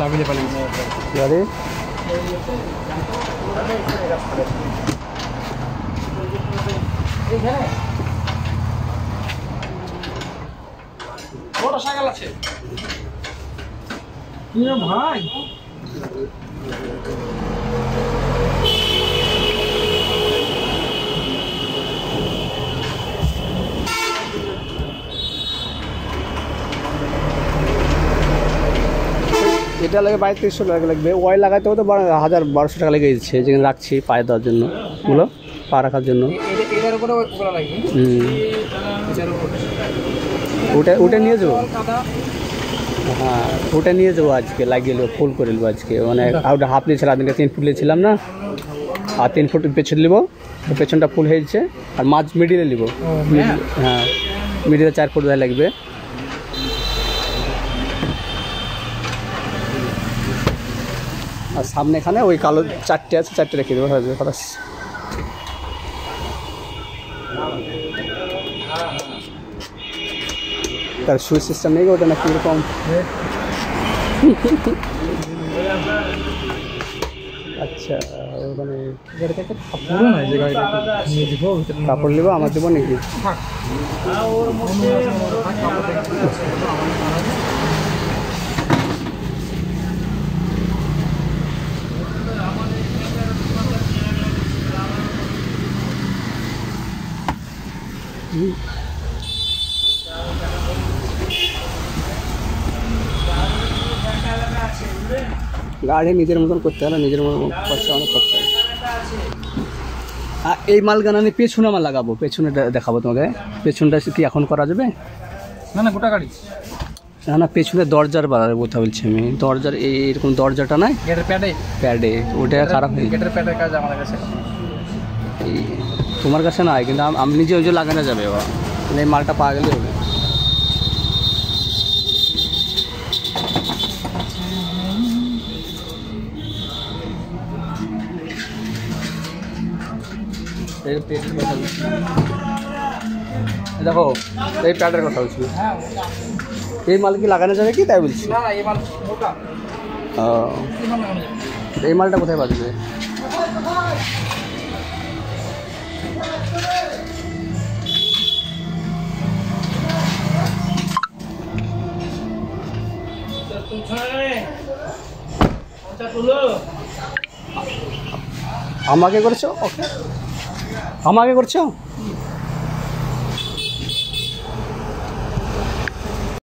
চাবিলে পালিয়ে গাড়ি মোটরসাইকেল আছে ভাই। এটা লাগে 2200 টাকা লাগবে। ওয়াই লাগাতেও তো 1000-1200 টাকা লেগে যাচ্ছে, যেখানে রাখছি পায়ে দেওয়ার জন্য, ওগুলো পা রাখার জন্য। ওটা নিয়ে যাবো। হ্যাঁ ওটা নিয়ে যাবো আজকে, লাগিয়ে নেবো, ফুল করে নেবো আজকে। মানে ওটা হাফ নিয়েছিলাম, 3 ফুট নিয়েছিলাম না, আর 3 ফুট পেছন নেবো, পেছনটা ফুল হয়েছে। আর মাঝ মিডিলে নেবো। হ্যাঁ মিডিলে 4 ফুট লাগবে। আর সামনে এখানে ওই কালো 4টে আছে, 4টে রেখে দেবো, হয়ে যাবে খরচ। তার সুইচ সিস্টেম নেই ওটা না, কীরকম আচ্ছা ওখানে কাপড় নেবো, আমার দেবো নাকি? গাড়ি নিজের মতন করতে হবে, নিজের মতন খরচা অনেক খরচা। আর এই মাল গানা আমি পেছনে আমার লাগাবো, পেছনে দেখাবো তোমাকে। পেছনটা কি এখন করা যাবে? না না গোটা গাড়ি না না, পেছনে দরজার বাড়ার কথা বলছি আমি। দরজার এইরকম দরজাটা নাই গেটের প্যাডে, ওটা খারাপ হয়ে গেটের প্যাডের কাজ আমার কাছে। তোমার কাছে নাই, কিন্তু আমি নিজে ওই যে লাগানো যাবে। এবার এই মালটা পাওয়া গেলে হবে। দেখো এই প্যাডের কথা বলছি, এই মাল কি লাগানো যাবে কি তাই বলছি। এই মালটা কোথায় বাজবে? আমাকে করছো? ওকে আমাকে করছো?